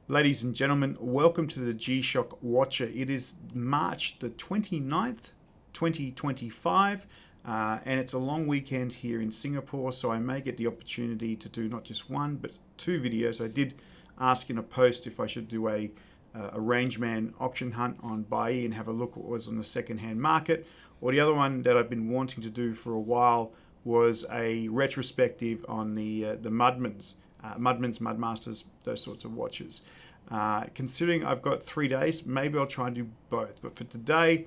Ladies and gentlemen, welcome to the G-Shock Watcher. It is March the 29th, 2025, and it's a long weekend here in Singapore, so I may get the opportunity to do not just one, but two videos. I did ask in a post if I should do a Rangeman auction hunt on Buyee and have a look at what was on the second-hand market, or the other one that I've been wanting to do for a while was a retrospective on the Mudmans. Mudmasters, those sorts of watches. Considering I've got 3 days, maybe I'll try and do both. But for today,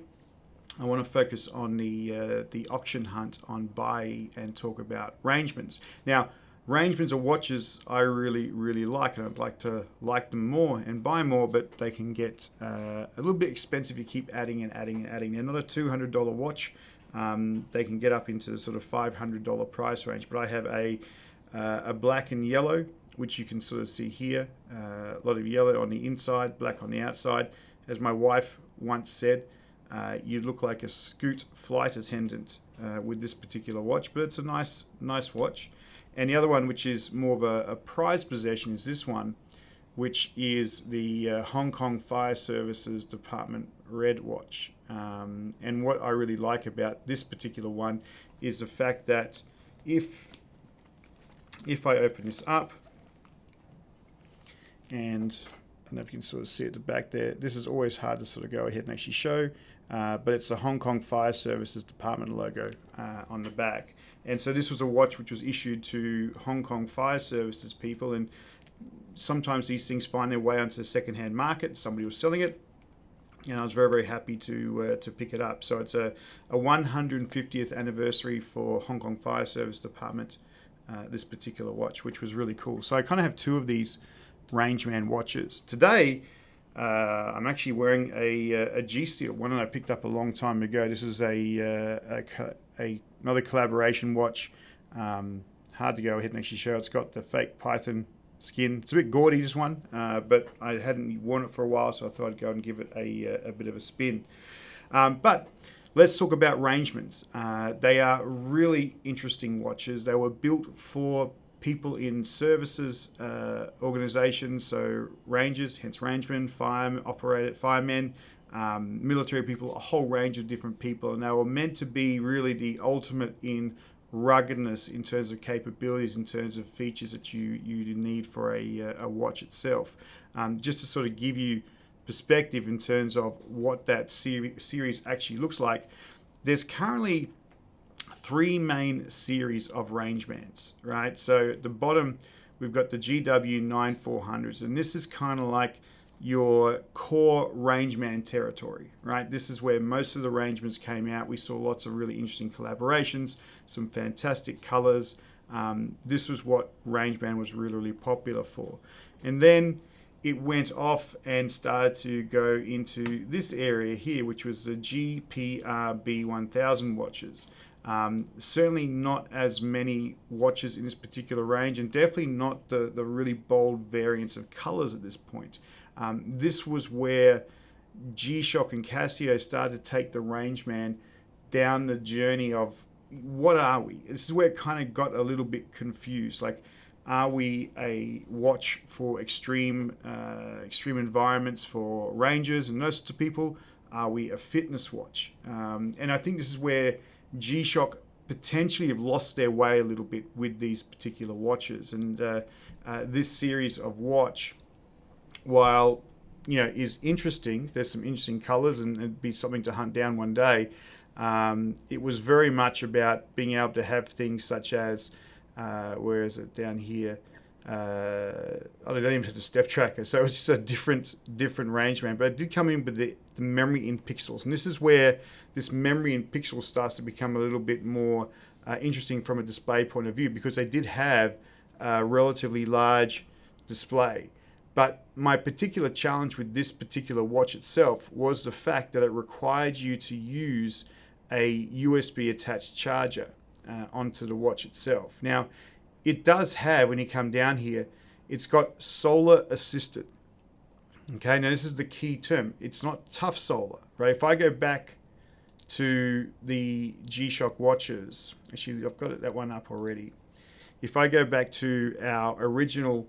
I want to focus on the auction hunt on Buyee and talk about Rangemans. Now, Rangemans are watches I really like, and I'd like to like them more and buy more, but they can get a little bit expensive if you keep adding and adding and adding. They're not a $200 watch. They can get up into the sort of $500 price range, but I have a black and yellow, which you can sort of see here. A lot of yellow on the inside, black on the outside. As my wife once said, you look like a Scoot flight attendant with this particular watch, but it's a nice watch. And the other one, which is more of a prized possession, is this one, which is the Hong Kong Fire Services Department Red watch. And what I really like about this particular one is the fact that if I open this up, and I don't know if you can sort of see at the back there, this is always hard to sort of go ahead and actually show, but it's the Hong Kong Fire Services Department logo on the back. And so this was a watch which was issued to Hong Kong Fire Services people, and sometimes these things find their way onto the second-hand market. Somebody was selling it, and I was very happy to pick it up. So it's a 150th anniversary for Hong Kong Fire Service Department, this particular watch, which was really cool. So I kind of have two of these Rangeman watches. Today, I'm actually wearing a G-Steel, one that I picked up a long time ago. This was another collaboration watch. Hard to go ahead and actually show. It's got the fake python skin. It's a bit gaudy, this one, but I hadn't worn it for a while, so I thought I'd go and give it a bit of a spin. But let's talk about Rangemans. They are really interesting watches. They were built for people in services organizations, so rangers, hence rangemen, firemen, military people, a whole range of different people, and they were meant to be really the ultimate in ruggedness in terms of capabilities, in terms of features that you need for a watch itself. Just to sort of give you perspective in terms of what that series actually looks like, there's currently three main series of Rangemans, right? So at the bottom, we've got the GW 9400s, and this is kind of like your core Rangeman territory, right? This is where most of the Rangemans came out. We saw lots of really interesting collaborations, some fantastic colors. This was what Rangeman was really popular for. And then it went off and started to go into this area here, which was the GPRB 1000 watches. Certainly not as many watches in this particular range, and definitely not the really bold variants of colors at this point. This was where G-Shock and Casio started to take the Rangeman down the journey of, what are we? This is where it kind of got a little bit confused. Like, are we a watch for extreme environments for rangers and those sorts of people? Are we a fitness watch? And I think this is where G-Shock potentially have lost their way a little bit with these particular watches. And this series of watch, while is interesting, there's some interesting colors and it'd be something to hunt down one day. It was very much about being able to have things such as, where is it down here? I don't even have the step tracker, so it's just a different Rangeman. But it did come in with the memory in pixels, and this is where this memory in pixels starts to become a little bit more interesting from a display point of view, because they did have a relatively large display. But my particular challenge with this particular watch itself was the fact that it required you to use a USB attached charger onto the watch itself. Now, it does have, when you come down here, it's got solar assisted. Okay, now this is the key term. It's not tough solar, right? If I go back to the G-Shock watches, actually I've got that one up already. If I go back to our original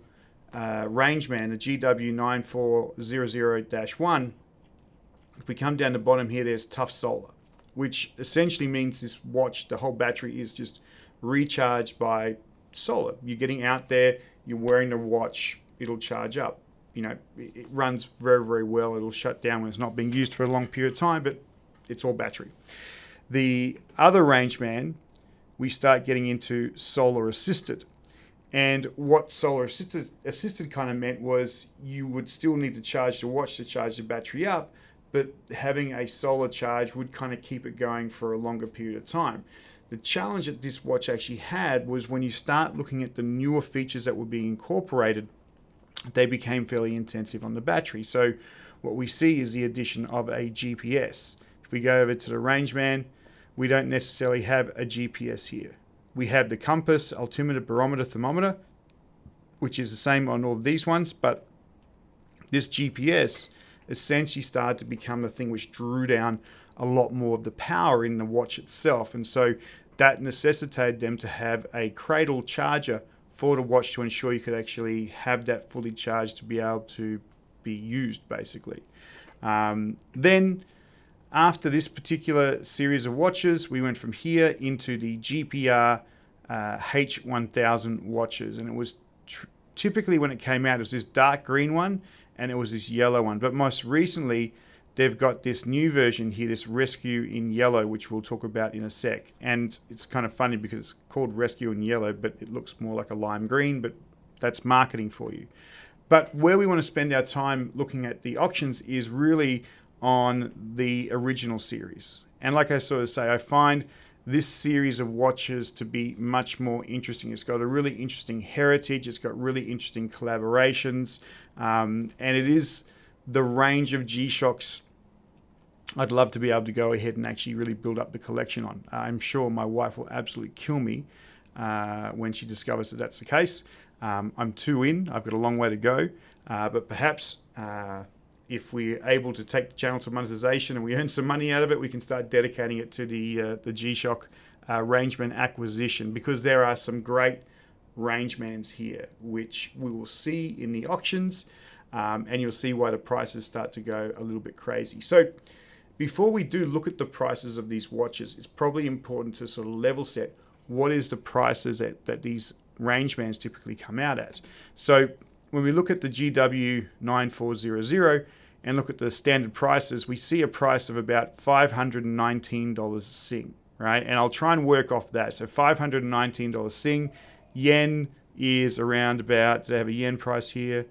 Rangeman, the GW9400-1, if we come down the bottom here, there's tough solar, which essentially means this watch, the whole battery is just recharged by solar. You're getting out there, you're wearing the watch, it'll charge up. You know, it runs very, very well. It'll shut down when it's not being used for a long period of time, but it's all battery. The other Rangeman, we start getting into solar assisted. And what solar assisted kind of meant was you would still need to charge the watch to charge the battery up, but having a solar charge would kind of keep it going for a longer period of time. The challenge that this watch actually had was when you start looking at the newer features that were being incorporated, they became fairly intensive on the battery. So what we see is the addition of a GPS. If we go over to the Rangeman, we don't necessarily have a GPS here. We have the compass, altimeter, barometer, thermometer, which is the same on all of these ones, but this GPS essentially started to become the thing which drew down a lot more of the power in the watch itself. And so that necessitated them to have a cradle charger for the watch to ensure you could actually have that fully charged to be able to be used, basically. Then after this particular series of watches, we went from here into the GPR H1000 watches. And it was typically when it came out, it was this dark green one and it was this yellow one. But most recently, they've got this new version here, this Rescue in yellow, which we'll talk about in a sec. And it's kind of funny because it's called Rescue in yellow, but it looks more like a lime green, but that's marketing for you. But where we want to spend our time looking at the auctions is really on the original series. And like I sort of say, I find this series of watches to be much more interesting. It's got a really interesting heritage. It's got really interesting collaborations. And it is the range of G-Shocks I'd love to be able to go ahead and actually really build up the collection on. I'm sure my wife will absolutely kill me when she discovers that that's the case. I'm too in. I've got a long way to go. But perhaps if we're able to take the channel to monetization and we earn some money out of it, we can start dedicating it to the G-Shock Rangeman acquisition, because there are some great Rangemans here, which we will see in the auctions, and you'll see why the prices start to go a little bit crazy. So before we do look at the prices of these watches, it's probably important to sort of level set what is the prices that these Rangemans typically come out at. So when we look at the GW9400 and look at the standard prices, we see a price of about $519 Sing, right? And I'll try and work off that. So $519 Sing. Yen is around about, do they have a yen price here?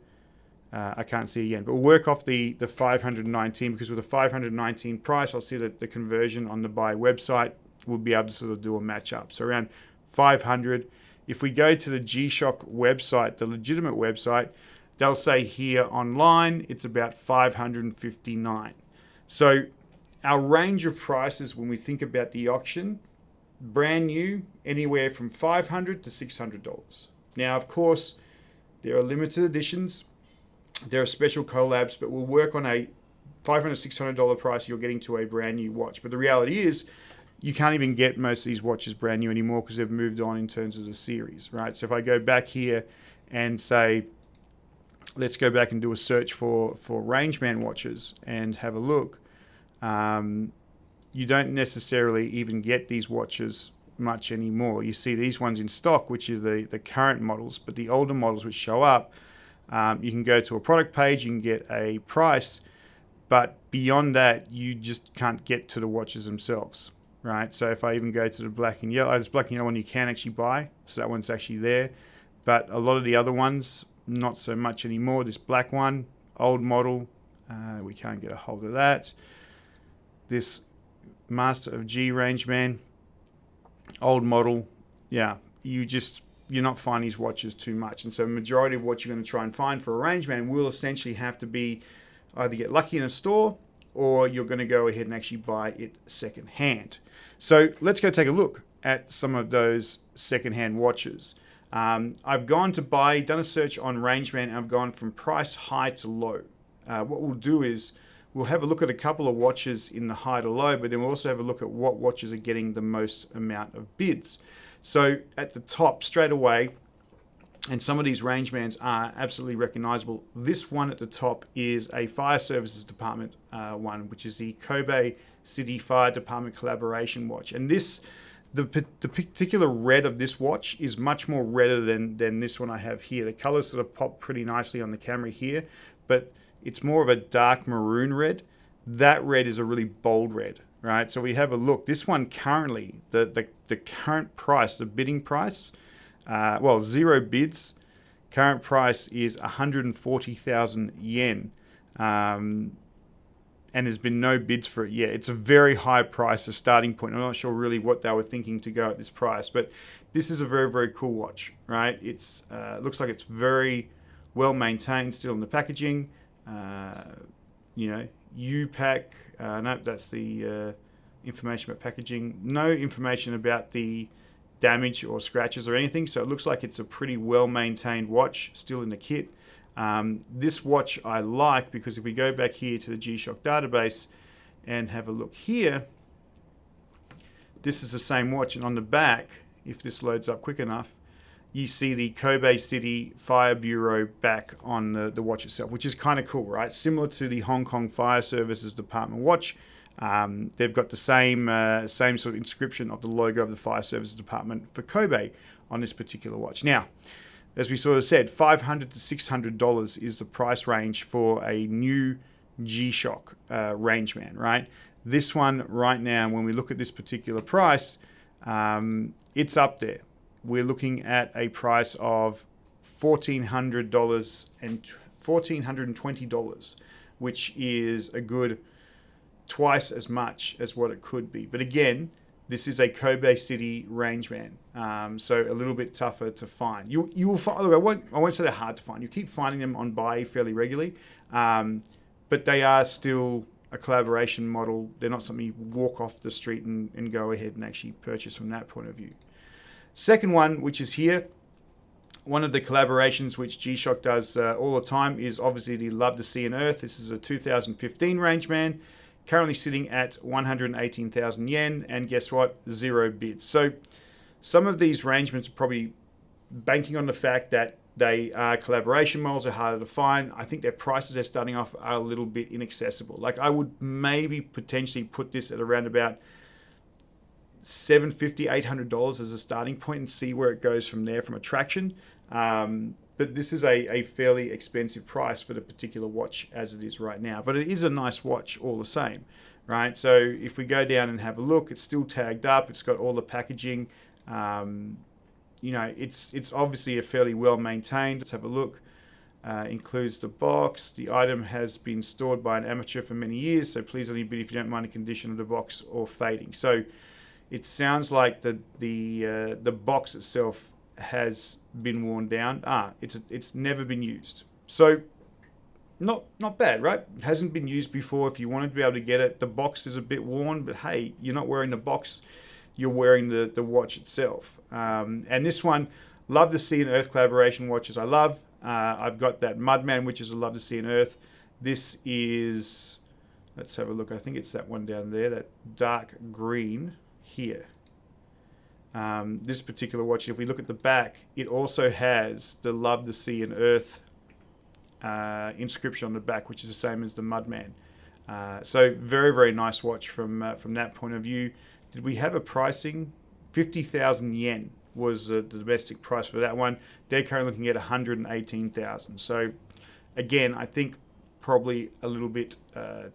I can't see a yen, but we'll work off the 519, because with the 519 price, I'll see that the conversion on the buy website will be able to sort of do a match up. So around 500. If we go to the G-Shock website, the legitimate website, they'll say here online, it's about 559. So our range of prices when we think about the auction, brand new, anywhere from $500 to $600. Now, of course, there are limited editions. There are special collabs, but we'll work on a $500, $600 price. You're getting to a brand new watch. But the reality is, you can't even get most of these watches brand new anymore because they've moved on in terms of the series, right? So if I go back here and say, let's go back and do a search for Rangeman watches and have a look, you don't necessarily even get these watches much anymore. You see these ones in stock, which are the current models, but the older models which show up, you can go to a product page, you can get a price, but beyond that, you just can't get to the watches themselves, right? So if I even go to the black and yellow, this black and yellow one you can actually buy, so that one's actually there. But a lot of the other ones, not so much anymore. This black one, old model, we can't get a hold of that. This Master of G Rangeman, old model, yeah, you're not finding these watches too much. And so the majority of what you're going to try and find for a Rangeman will essentially have to be either get lucky in a store, or you're going to go ahead and actually buy it second hand. So let's go take a look at some of those second-hand watches. I've done a search on Rangeman, and I've gone from price high to low. What we'll do is we'll have a look at a couple of watches in the high to low, but then we'll also have a look at what watches are getting the most amount of bids. So at the top, straight away, And some of these Rangemans are absolutely recognizable. This one at the top is a fire services department one, which is the Kobe City Fire Department collaboration watch. And this, the particular red of this watch is much more redder than this one I have here. The colors sort of pop pretty nicely on the camera here, but it's more of a dark maroon red. That red is a really bold red, right? So we have a look. This one currently, the current price, the bidding price, well, 0 bids. Current price is 140,000 yen. And there's been no bids for it yet. It's a very high price, a starting point. I'm not sure really what they were thinking to go at this price, but this is a very, very cool watch, right? It's looks like it's very well maintained still in the packaging. You know, U-pack. No, that's the information about packaging. No information about the damage or scratches or anything, so it looks like it's a pretty well maintained watch still in the kit. This watch I like because if we go back here to the G-Shock database and have a look here, this is the same watch, and on the back, if this loads up quick enough, you see the Kobe City Fire Bureau back on the watch itself, which is kind of cool, right? Similar to the Hong Kong Fire Services Department watch. They've got the same sort of inscription of the logo of the Fire Services Department for Kobe on this particular watch. Now, as we sort of said, $500 to $600 is the price range for a new G-Shock Rangeman, right? This one right now, when we look at this particular price, it's up there. We're looking at a price of $1,400 and $1,420, which is a good twice as much as what it could be. But again, this is a Kobe City Rangeman, so a little bit tougher to find. You will find. Look, I won't say they're hard to find. You keep finding them on buy fairly regularly, but they are still a collaboration model. They're not something you walk off the street and go ahead and actually purchase from that point of view. Second one, which is here, one of the collaborations which G-Shock does all the time is obviously the Love the Sea and Earth. This is a 2015 Rangeman, currently sitting at 118,000 yen, and guess what? 0 bids. So some of these Rangemans are probably banking on the fact that they are collaboration models, are harder to find. I think their prices they're starting off are a little bit inaccessible. Like I would maybe potentially put this at around about $750, $800 as a starting point and see where it goes from there from attraction. But this is a fairly expensive price for the particular watch as it is right now. But it is a nice watch all the same, right? So if we go down and have a look, it's still tagged up. It's got all the packaging. You know, it's obviously a fairly well maintained. Let's have a look. Includes the box. The item has been stored by an amateur for many years, so please only bid if you don't mind the condition of the box or fading. So it sounds like the box itself has been worn down. It's never been used. So not bad, right? It hasn't been used before. If you wanted to be able to get it, the box is a bit worn, but hey, you're not wearing the box, you're wearing the watch itself. And this one, Love the Sea and Earth collaboration watches I love. I've got that Mudman, which is a Love the Sea and Earth. This is, let's have a look. I think it's that one down there, that dark green here. This particular watch, if we look at the back, it also has the Love the Sea and Earth inscription on the back, which is the same as the Mudman. So very, very nice watch from that point of view. Did we have a pricing? 50,000 yen was the domestic price for that one. They're currently looking at 118,000. So again, I think probably a little bit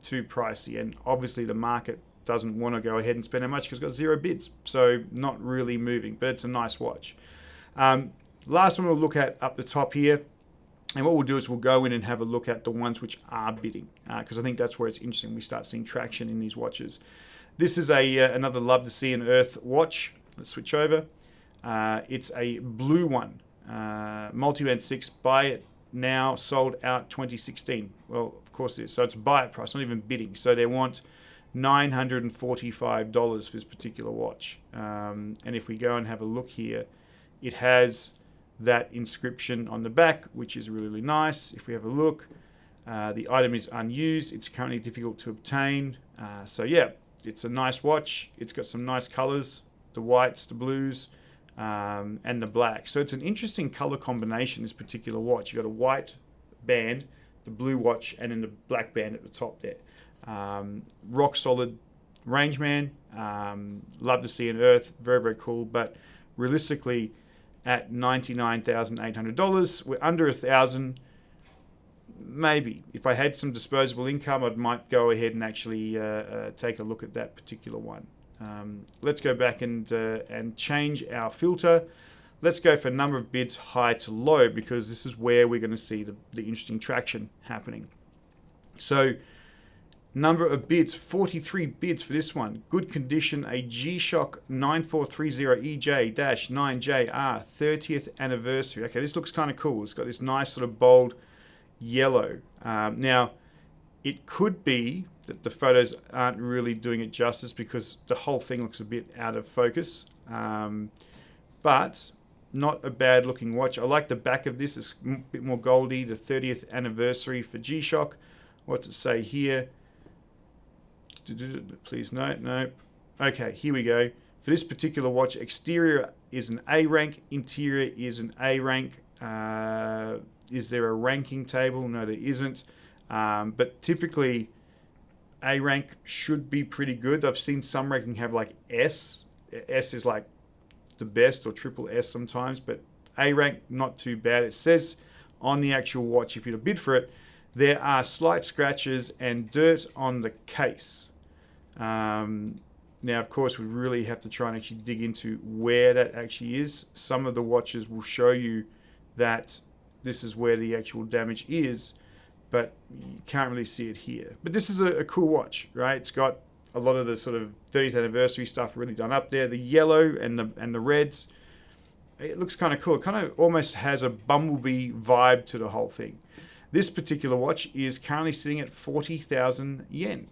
too pricey, and obviously the market doesn't want to go ahead and spend that much because it's got 0 bids. So not really moving, but it's a nice watch. Last one we'll look at up the top here. And what we'll do is we'll go in and have a look at the ones which are bidding, because I think that's where it's interesting. We start seeing traction in these watches. This is another Love the Sea and Earth watch. Let's switch over. It's a blue one, multi-band 6. Buy it now, sold out 2016. Well, of course it is. So it's buy it price, not even bidding. So they want $945 for this particular watch. And if we go and have a look here, it has that inscription on the back, which is really, really nice. If we have a look, the item is unused. It's currently difficult to obtain. So yeah, it's a nice watch. It's got some nice colors, the whites, the blues. and the black. So it's an interesting color combination, this particular watch. You've got a white band, the blue watch, and then the black band at the top there. Rock solid Rangeman. Love to see an Earth. Very, very cool. But realistically, at $99,800, we're under $1,000. Maybe if I had some disposable income, I might go ahead and actually take a look at that particular one. Let's go back and change our filter. Let's go for number of bids high to low, because this is where we're going to see the interesting traction happening. So number of bids, 43 bids for this one. Good condition, a G-Shock 9430EJ-9JR 30th anniversary. Okay, this looks kind of cool. It's got this nice sort of bold yellow. Now, it could be that the photos aren't really doing it justice because the whole thing looks a bit out of focus. But not a bad looking watch. I like the back of this. It's a bit more goldy. The 30th anniversary for G-Shock. What's it say here? Please no. Okay, here we go. For this particular watch, exterior is an A rank, interior is an A rank. Is there a ranking table? No, there isn't. But typically, A rank should be pretty good. I've seen some ranking have like S. S is like the best, or triple S sometimes, but A rank, not too bad. It says on the actual watch, if you bid for it, there are slight scratches and dirt on the case. Now, of course, we really have to try and actually dig into where that actually is. Some of the watches will show you that this is where the actual damage is, but you can't really see it here. But this is a cool watch, right? It's got a lot of the sort of 30th anniversary stuff really done up there. The yellow and the reds, it looks kind of cool. It kind of almost has a bumblebee vibe to the whole thing. This particular watch is currently sitting at 40,000 yen.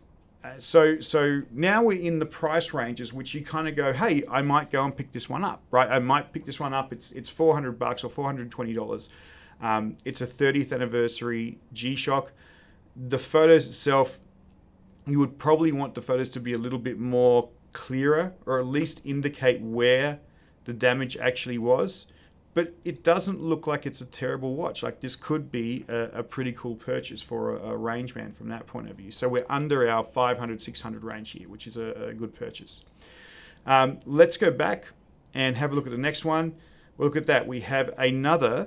So now we're in the price ranges which you kind of go, hey, I might go and pick this one up, right? I might pick this one up. It's $400 or $420. It's a 30th anniversary G-Shock. The photos itself, you would probably want the photos to be a little bit more clearer, or at least indicate where the damage actually was. But it doesn't look like it's a terrible watch. Like, this could be a pretty cool purchase for a Rangeman from that point of view. So we're under our 500, 600 range here, which is a good purchase. Let's go back and have a look at the next one. We'll look at that. We have another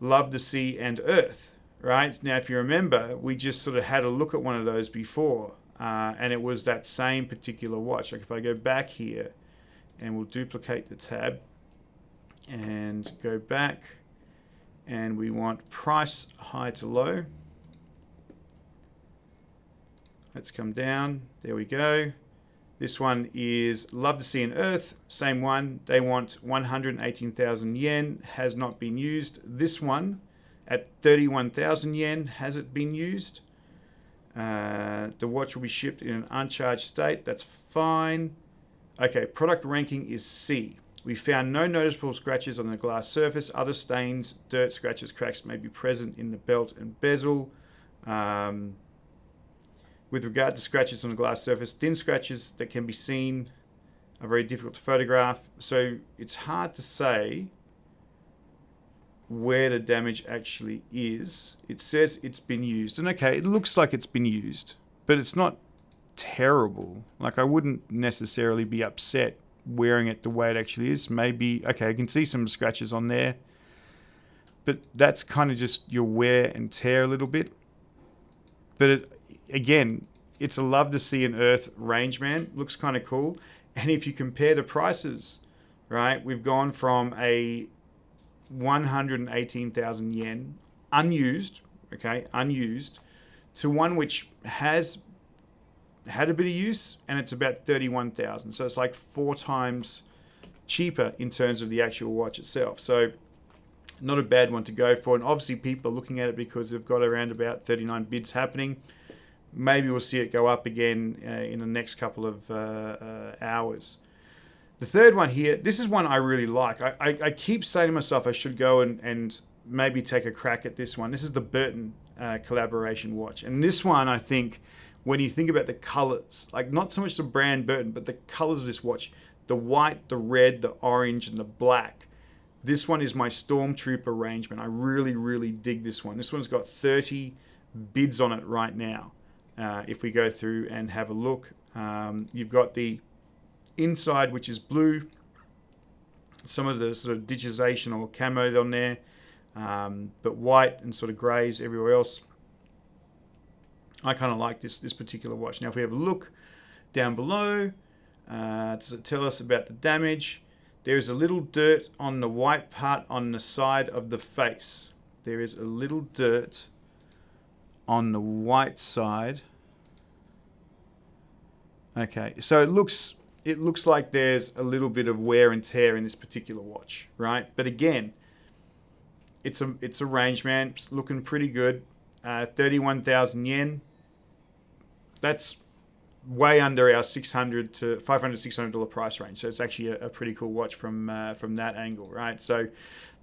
Love the Sea and Earth, right? Now, if you remember, we just sort of had a look at one of those before, and it was that same particular watch. Like, if I go back here and we'll duplicate the tab, and go back, and we want price high to low. Let's come down. There we go. This one is Love the Sea and Earth. Same one. They want 118,000 yen. Has not been used. This one at 31,000 yen. Has it been used? The watch will be shipped in an uncharged state. That's fine. Okay, product ranking is C. We found no noticeable scratches on the glass surface. Other stains, dirt, scratches, cracks may be present in the belt and bezel. With regard to scratches on the glass surface, thin scratches that can be seen are very difficult to photograph. So it's hard to say where the damage actually is. It says it's been used. And okay, it looks like it's been used, but it's not terrible. Like, I wouldn't necessarily be upset wearing it the way it actually is. Maybe, okay, I can see some scratches on there, but that's kind of just your wear and tear a little bit. But again, it's a Love to Sea and Earth Rangeman. Looks kind of cool. And if you compare the prices, right, we've gone from a 118,000 yen unused, to one which has had a bit of use, and it's about 31,000. So it's like 4 times cheaper in terms of the actual watch itself. So not a bad one to go for. And obviously people are looking at it because they've got around about 39 bids happening. Maybe we'll see it go up again in the next couple of hours. The third one here, this is one I really like. I keep saying to myself I should go and maybe take a crack at this one. This is the Burton collaboration watch. And this one, I think, when you think about the colors, like not so much the brand Burton, but the colors of this watch, the white, the red, the orange, and the black. This one is my Stormtrooper Rangeman. I really, really dig this one. This one's got 30 bids on it right now. If we go through and have a look, you've got the inside, which is blue, some of the sort of digitization or camo on there, but white and sort of greys everywhere else. I kind of like this particular watch. Now, if we have a look down below, does it tell us about the damage? There is a little dirt on the white part on the side of the face. There is a little dirt on the white side. Okay, so it looks like there's a little bit of wear and tear in this particular watch, right? But again, it's a Rangeman. It's looking pretty good. 31,000 yen. That's way under our $600 to $500-$600 price range. So it's actually a pretty cool watch from that angle, right? So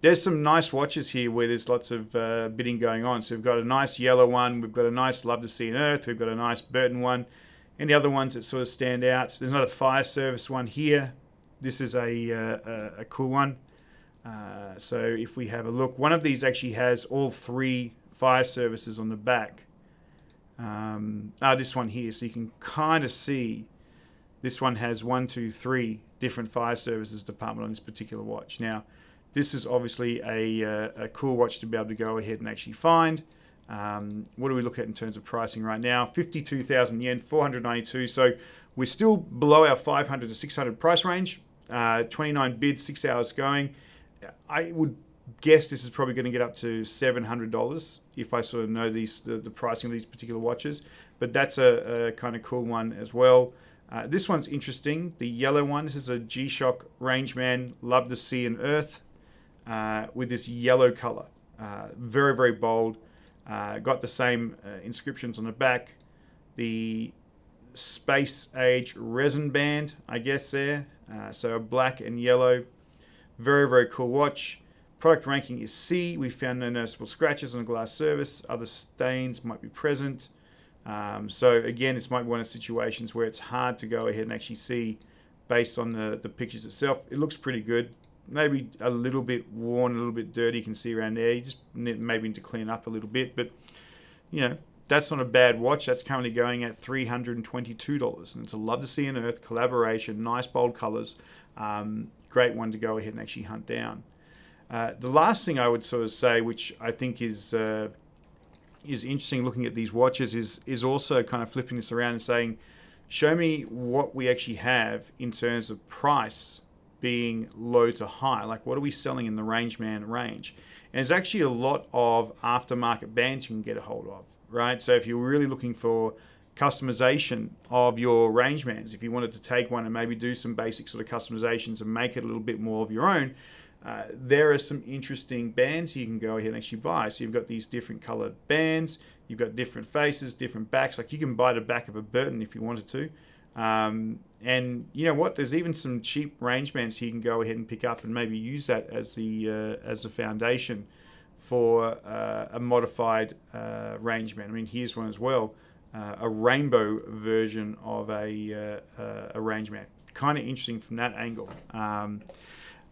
there's some nice watches here where there's lots of bidding going on. So we've got a nice yellow one. We've got a nice Love to See on Earth. We've got a nice Burton one. And the other ones that sort of stand out. So there's another fire service one here. This is a cool one. So if we have a look, one of these actually has all 3 fire services on the back. This one here, so you can kind of see this one has 1, 2, 3 different fire services department on this particular watch. Now, this is obviously a cool watch to be able to go ahead and actually find. What do we look at in terms of pricing right now? 52,000 yen, 492. So we're still below our 500 to 600 price range. 29 bids, 6 hours going. I would guess this is probably going to get up to $700 if I sort of know the pricing of these particular watches. But that's a kind of cool one as well. This one's interesting. The yellow one. This is a G-Shock Rangeman Love to See on Earth with this yellow color. Very, very bold. Got the same inscriptions on the back. The Space Age resin band, I guess there. So black and yellow. Very, very cool watch. Product ranking is C. We found no noticeable scratches on the glass surface. Other stains might be present. So again, this might be one of the situations where it's hard to go ahead and actually see based on the pictures itself. It looks pretty good. Maybe a little bit worn, a little bit dirty. You can see around there. You just maybe need to clean up a little bit. But, that's not a bad watch. That's currently going at $322. And it's a Love to See on Earth collaboration. Nice, bold colors. Great one to go ahead and actually hunt down. The last thing I would sort of say, which I think is interesting looking at these watches, is also kind of flipping this around and saying, show me what we actually have in terms of price being low to high. Like, what are we selling in the Rangeman range? And there's actually a lot of aftermarket bands you can get a hold of, right? So if you're really looking for customization of your Rangemans, if you wanted to take one and maybe do some basic sort of customizations and make it a little bit more of your own, there are some interesting bands you can go ahead and actually buy. So you've got these different colored bands, you've got different faces, different backs. Like, you can buy the back of a Burton if you wanted to. And you know what? There's even some cheap Rangemans you can go ahead and pick up and maybe use that as the foundation for a modified Rangeman. I mean, here's one as well, a rainbow version of a Rangeman. Kind of interesting from that angle.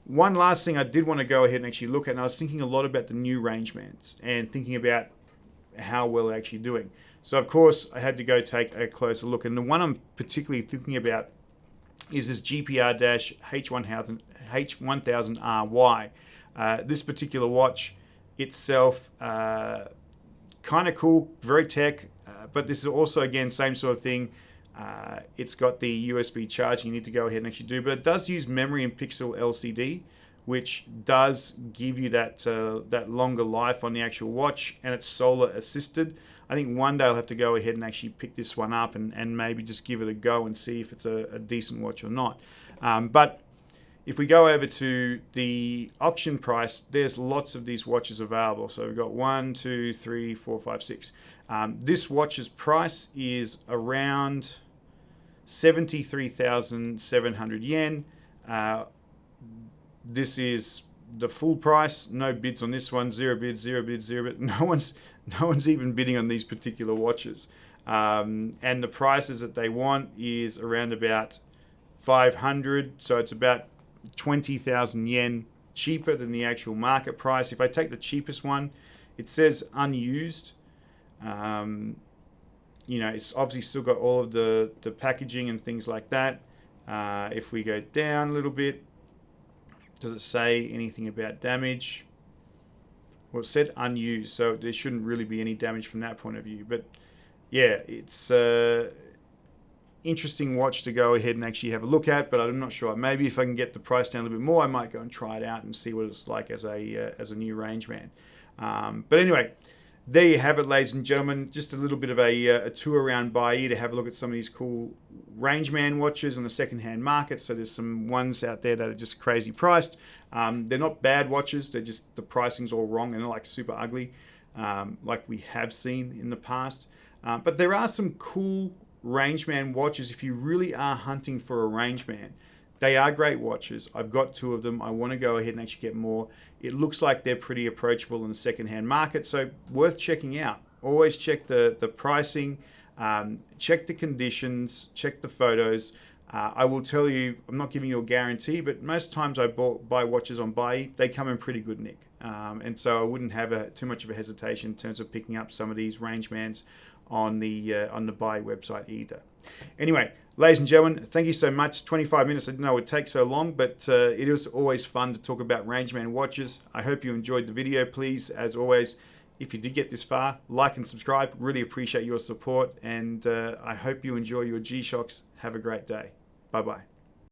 One last thing I did want to go ahead and actually look at, and I was thinking a lot about the new Rangemans and thinking about how well they're actually doing. So, of course, I had to go take a closer look. And the one I'm particularly thinking about is this GPR-H1000RY. This particular watch itself, kind of cool, very tech, but this is also, again, same sort of thing. It's got the USB charging you need to go ahead and actually do, but it does use memory and pixel LCD, which does give you that longer life on the actual watch, and it's solar assisted. I think one day I'll have to go ahead and actually pick this one up and maybe just give it a go and see if it's a decent watch or not. But if we go over to the auction price, there's lots of these watches available. So we've got 1, 2, 3, 4, 5, 6. This watch's price is around 73,700 yen. This is the full price. No bids on this one. Zero bids, zero bids, zero bids. No one's even bidding on these particular watches. And the prices that they want is around about 500, so it's about 20,000 yen cheaper than the actual market price. If I take the cheapest one, it says unused. It's obviously still got all of the packaging and things like that. If we go down a little bit, does it say anything about damage? Well, it said unused, so there shouldn't really be any damage from that point of view. But yeah, it's interesting watch to go ahead and actually have a look at, but I'm not sure. Maybe if I can get the price down a little bit more, I might go and try it out and see what it's like as a new Rangeman. But anyway, there you have it, ladies and gentlemen. Just a little bit of a tour around Baiyi to have a look at some of these cool Rangeman watches on the second-hand market. So there's some ones out there that are just crazy priced. They're not bad watches. They're just, the pricing's all wrong and they're like super ugly, like we have seen in the past. But there are some cool Rangeman watches if you really are hunting for a Rangeman. They are great watches. I've got 2 of them. I want to go ahead and actually get more. It looks like they're pretty approachable in the second-hand market, so worth checking out. Always check the pricing, check the conditions, check the photos. I will tell you, I'm not giving you a guarantee, but most times I buy watches on Baiyi, they come in pretty good nick. And so I wouldn't have too much of a hesitation in terms of picking up some of these Rangemans on the Baiyi website either. Anyway, ladies and gentlemen, thank you so much. 25 minutes, I didn't know it would take so long, but it is always fun to talk about Rangeman watches. I hope you enjoyed the video. Please, as always, if you did get this far, like and subscribe. Really appreciate your support, and I hope you enjoy your G-Shocks. Have a great day. Bye-bye.